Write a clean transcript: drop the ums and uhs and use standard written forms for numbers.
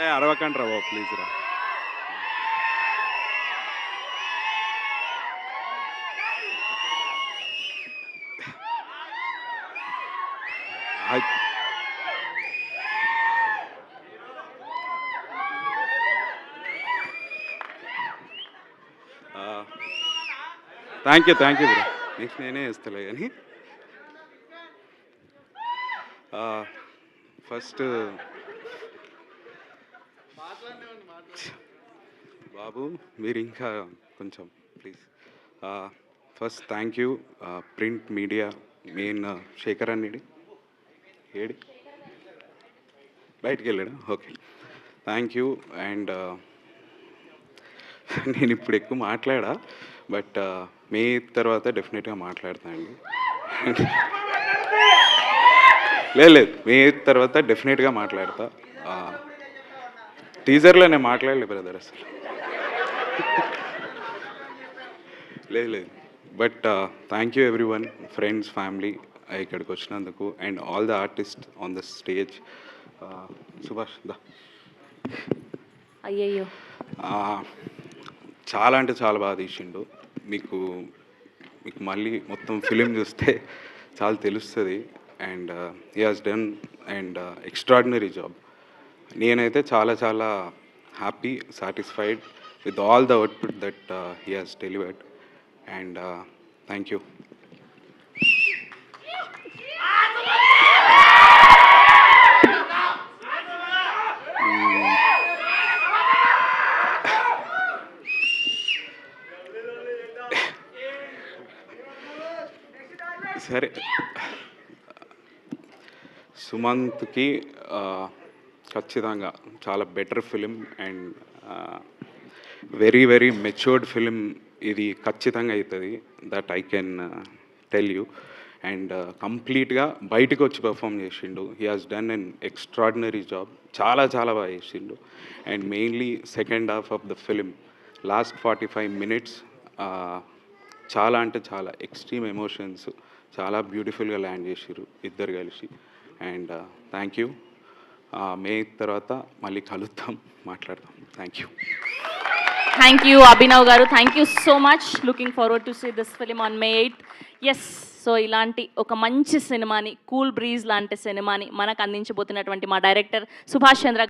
అరవకండి రా బాబు ప్లీజ్ రా. Thank you bro. నెక్స్ట్ నేనే ఇస్తలే కానీ ఫస్ట్ బాబు మీరు ఇంకా కొంచెం please. First thank you print media మెయిన్ శేఖర్ అన్నిడి ఏడి బయటికి వెళ్ళాడు. Okay thank you. అండ్ నేను ఇప్పుడు ఎక్కువ మాట్లాడా బట్ మే తర్వాత డెఫినెట్గా మాట్లాడతానండి. లేదు మే తర్వాత డెఫినెట్గా మాట్లాడతా. టీజర్లో నేను మాట్లాడలే బ్రదర్ అసలు. లేదు but thank you everyone, friends, family ఇక్కడికి వచ్చినందుకు and all the artist on the stage. Subhash da. అయ్యయ్యో చాలా అంటే చాలా బాగా తీసిండు. మీకు మళ్ళీ మొత్తం ఫిలిం చూస్తే చాలా తెలుస్తుంది. And he has done and extraordinary job. నేనైతే చాలా చాలా happy, satisfied with all the output that he has delivered. And thank you. సరే సుమంత్కి ఖచ్చితంగా చాలా better film and very very matured film ఇది ఖచ్చితంగా అవుతుంది. That I can tell you. And కంప్లీట్గా బయటకు వచ్చి పర్ఫామ్ చేసిండు. He has done an extraordinary job. చాలా చాలా బాగా చేసిండు. And mainly second half of the film last 45 minutes చాలా అంటే చాలా ఎక్స్ట్రీమ్ ఎమోషన్స్ చాలా బ్యూటిఫుల్గా ల్యాండ్ చేసిర్రు ఇద్దరు కలిసి. And thank you. మే తర్వాత మళ్ళీ కలుద్దాం, మాట్లాడదాం. Thank you. Thank you Abhinav garu. Thank you so much. Looking forward to see this film on May 8th. Yes, so ఇలాంటి ఒక మంచి సినిమాని, కూల్ బ్రీజ్ లాంటి సినిమాని మనకు అందించబోతున్నటువంటి మా డైరెక్టర్ సుభాష్ చంద్ర